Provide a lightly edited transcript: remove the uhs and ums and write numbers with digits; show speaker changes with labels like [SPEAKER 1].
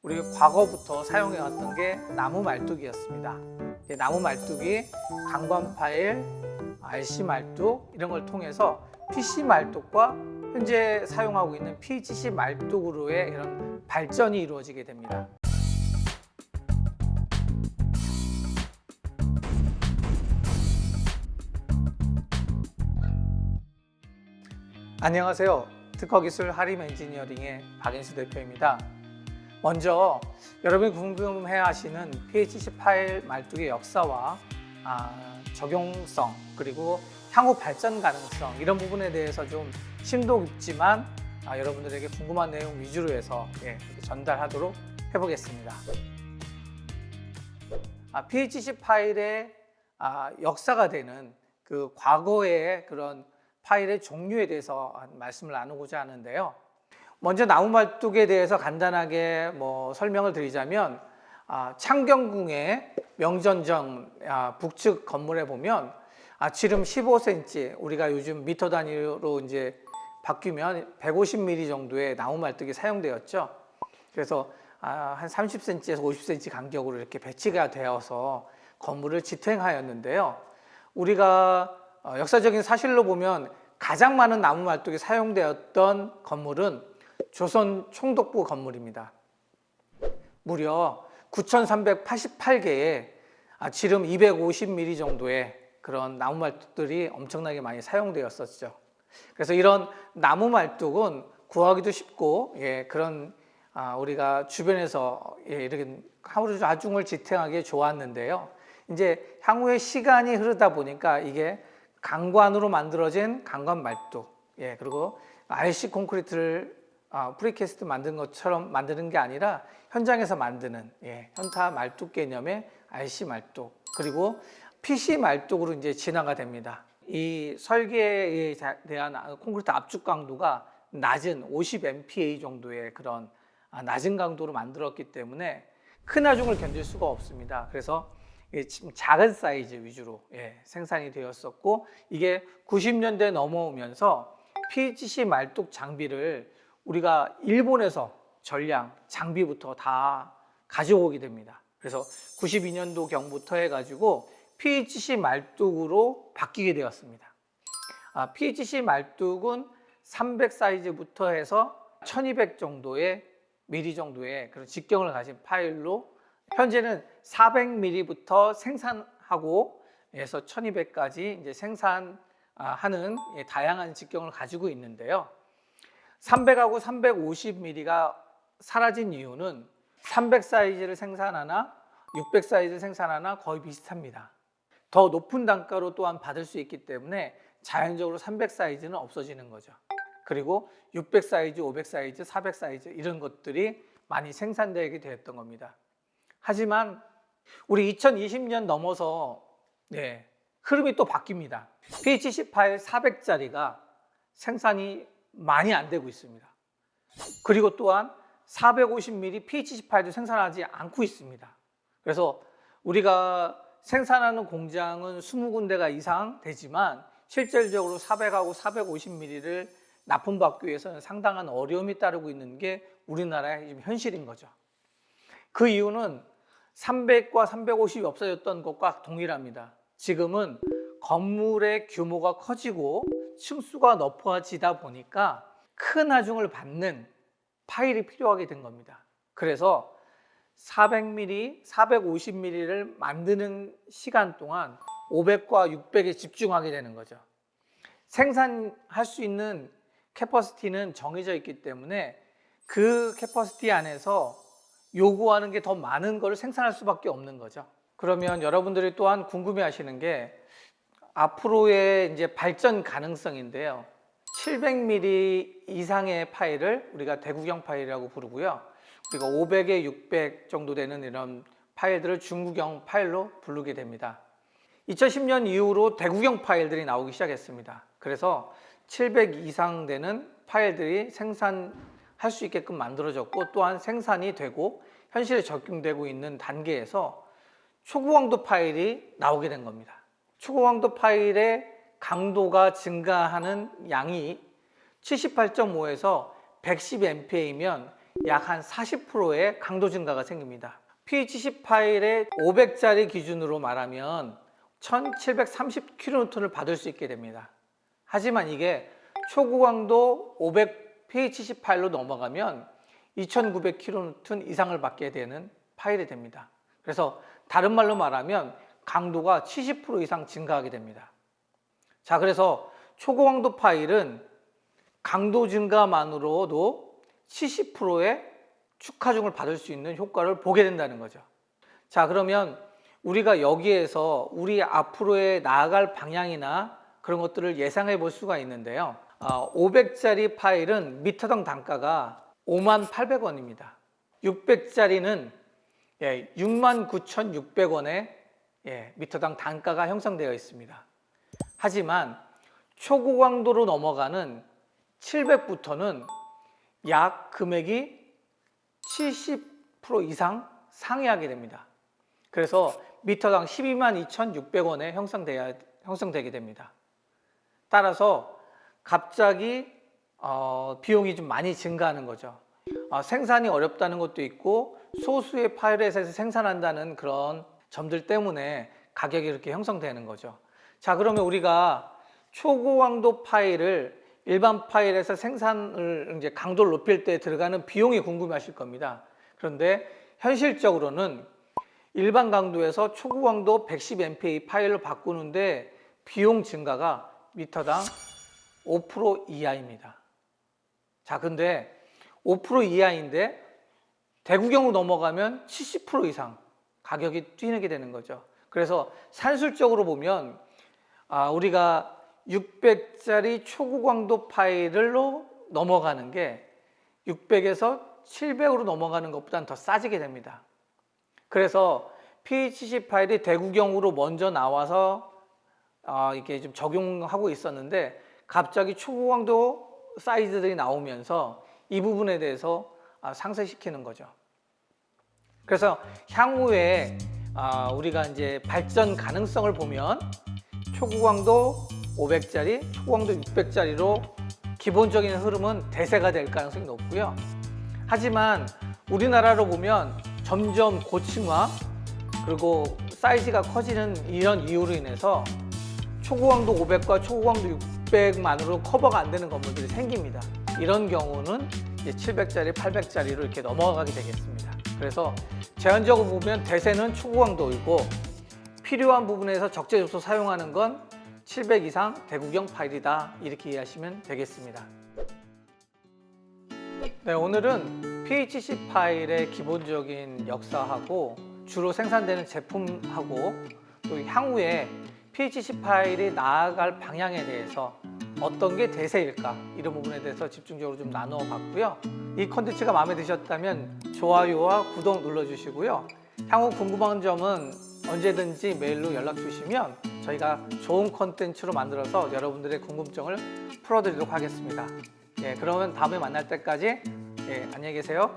[SPEAKER 1] 우리가 과거부터 사용해왔던 게 나무 말뚝이었습니다. 나무 말뚝이 강관 파일, RC 말뚝 이런 걸 통해서 PC 말뚝과 현재 사용하고 있는 PGC 말뚝으로의 이런 발전이 이루어지게 됩니다. 안녕하세요. 특허기술 하림 엔지니어링의 박인수 대표입니다. 먼저 여러분이 궁금해하시는 PGC 파일 말뚝의 역사와 적용성 그리고 향후 발전 가능성 이런 부분에 대해서 좀 심도 깊지만 여러분들에게 궁금한 내용 위주로 해서 전달하도록 해보겠습니다. PGC 파일의 역사가 되는 그 과거의 그런 파일의 종류에 대해서 말씀을 나누고자 하는데요. 먼저 나무 말뚝에 대해서 간단하게 설명을 드리자면 창경궁의 명전정 북측 건물에 보면 지름 15cm, 우리가 요즘 미터 단위로 이제 바뀌면 150mm 정도의 나무 말뚝이 사용되었죠. 그래서 한 30cm에서 50cm 간격으로 이렇게 배치가 되어서 건물을 지탱하였는데요. 우리가 역사적인 사실로 보면 가장 많은 나무 말뚝이 사용되었던 건물은 조선 총독부 건물입니다. 무려 9,388개의 지름 250mm 정도의 그런 나무 말뚝들이 엄청나게 많이 사용되었었죠. 그래서 이런 나무 말뚝은 구하기도 쉽고 그런 우리가 주변에서 이렇게 하우자중을 지탱하기에 좋았는데요. 이제 향후에 시간이 흐르다 보니까 이게 강관으로 만들어진 강관 말뚝, 그리고 RC 콘크리트를 프리캐스트 만든 것처럼 만드는 게 아니라 현장에서 만드는 현타 말뚝 개념의 RC 말뚝, 그리고 PC 말뚝으로 이제 진화가 됩니다. 이 설계에 대한 콘크리트 압축 강도가 낮은 50MPa 정도의 그런 낮은 강도로 만들었기 때문에 큰 하중을 견딜 수가 없습니다. 그래서 지금 작은 사이즈 위주로 생산이 되었었고, 이게 90년대 넘어오면서 PGC 말뚝 장비를 우리가 일본에서 전량 장비부터 다 가져오게 됩니다. 그래서 92년도 경부터 해가지고 PGC 말뚝으로 바뀌게 되었습니다. PGC 말뚝은 300 사이즈부터 해서 1200 정도의 미리 정도의 그런 직경을 가진 파일로 현재는 400mm부터 생산하고 해서 1200까지 이제 생산하는 다양한 직경을 가지고 있는데요. 300하고 350mm가 사라진 이유는 300 사이즈를 생산하나 600 사이즈를 생산하나 거의 비슷합니다. 더 높은 단가로 또한 받을 수 있기 때문에 자연적으로 300 사이즈는 없어지는 거죠. 그리고 600 사이즈, 500 사이즈, 400 사이즈 이런 것들이 많이 생산되게 되었던 겁니다. 하지만 우리 2020년 넘어서 흐름이 또 바뀝니다. PGC 파일 400짜리가 생산이 많이 안 되고 있습니다. 그리고 또한 450mm PGC 파일도 생산하지 않고 있습니다. 그래서 우리가 생산하는 공장은 20군데가 이상 되지만 실질적으로 400하고 450mm를 납품받기 위해서는 상당한 어려움이 따르고 있는 게 우리나라의 지금 현실인 거죠. 그 이유는 300과 350이 없어졌던 것과 동일합니다. 지금은 건물의 규모가 커지고 층수가 높아지다 보니까 큰 하중을 받는 파일이 필요하게 된 겁니다. 그래서 400mm, 450mm를 만드는 시간 동안 500과 600에 집중하게 되는 거죠. 생산할 수 있는 캐퍼시티는 정해져 있기 때문에 그 캐퍼시티 안에서 요구하는 게 더 많은 걸 생산할 수밖에 없는 거죠. 그러면 여러분들이 또한 궁금해 하시는 게 앞으로의 이제 발전 가능성인데요. 700mm 이상의 파일을 우리가 대구경 파일이라고 부르고요. 우리가 500에 600 정도 되는 이런 파일들을 중구경 파일로 부르게 됩니다. 2010년 이후로 대구경 파일들이 나오기 시작했습니다. 그래서 700 이상 되는 파일들이 생산할 수 있게끔 만들어졌고, 또한 생산이 되고 현실에 적용되고 있는 단계에서 초고강도 파일이 나오게 된 겁니다. 초고강도 파일의 강도가 증가하는 양이 78.5에서 110MPa면 약 한 40%의 강도 증가가 생깁니다. pH10 파일의 500짜리 기준으로 말하면 1730kN을 받을 수 있게 됩니다. 하지만 이게 초고강도 500 pH10 파일로 넘어가면 2900kN 이상을 받게 되는 파일이 됩니다. 그래서 다른 말로 말하면 강도가 70% 이상 증가하게 됩니다. 자, 그래서 초고강도 파일은 강도 증가만으로도 70%의 축하중을 받을 수 있는 효과를 보게 된다는 거죠. 자, 그러면 우리가 여기에서 우리 앞으로의 나아갈 방향이나 그런 것들을 예상해 볼 수가 있는데요. 500짜리 파일은 미터당 단가가 58,800원입니다. 600짜리는 69,600원의 미터당 단가가 형성되어 있습니다. 하지만 초고강도로 넘어가는 700부터는 약 금액이 70% 이상 상회하게 됩니다. 그래서 미터당 122,600원에 형성되게 됩니다. 따라서 갑자기 비용이 좀 많이 증가하는 거죠. 생산이 어렵다는 것도 있고 소수의 파일에서 생산한다는 그런 점들 때문에 가격이 이렇게 형성되는 거죠. 자, 그러면 우리가 초고강도 파일을 일반 파일에서 생산을 이제 강도를 높일 때 들어가는 비용이 궁금하실 겁니다. 그런데 현실적으로는 일반 강도에서 초고강도 110MPa 파일로 바꾸는데 비용 증가가 미터당 5% 이하입니다. 자, 근데 5% 이하인데 대구경으로 넘어가면 70% 이상 가격이 뛰게 되는 거죠. 그래서 산술적으로 보면 우리가 600짜리 초고강도 파일로 넘어가는 게 600에서 700으로 넘어가는 것보다는 더 싸지게 됩니다. 그래서 pH10 파일이 대구경으로 먼저 나와서 이렇게 좀 적용하고 있었는데 갑자기 초고강도 사이즈들이 나오면서 이 부분에 대해서 상쇄시키는 거죠. 그래서 향후에 우리가 이제 발전 가능성을 보면 초고강도 500짜리, 초고강도 600짜리로 기본적인 흐름은 대세가 될 가능성이 높고요. 하지만 우리나라로 보면 점점 고층화 그리고 사이즈가 커지는 이런 이유로 인해서 초고강도 500과 초고강도 600만으로 커버가 안 되는 건물들이 생깁니다. 이런 경우는 이제 700짜리, 800짜리로 이렇게 넘어가게 되겠습니다. 그래서 제한적으로 보면 대세는 초고강도이고 필요한 부분에서 적재적소 사용하는 건 700 이상 대구경 파일이다, 이렇게 이해하시면 되겠습니다. 네, 오늘은 pH10 파일의 기본적인 역사하고 주로 생산되는 제품하고 또 향후에 pH10 파일이 나아갈 방향에 대해서 어떤 게 대세일까, 이런 부분에 대해서 집중적으로 좀 나누어 봤고요. 이 컨텐츠가 마음에 드셨다면 좋아요와 구독 눌러주시고요. 향후 궁금한 점은 언제든지 메일로 연락 주시면 저희가 좋은 컨텐츠로 만들어서 여러분들의 궁금증을 풀어드리도록 하겠습니다. 그러면 다음에 만날 때까지 안녕히 계세요.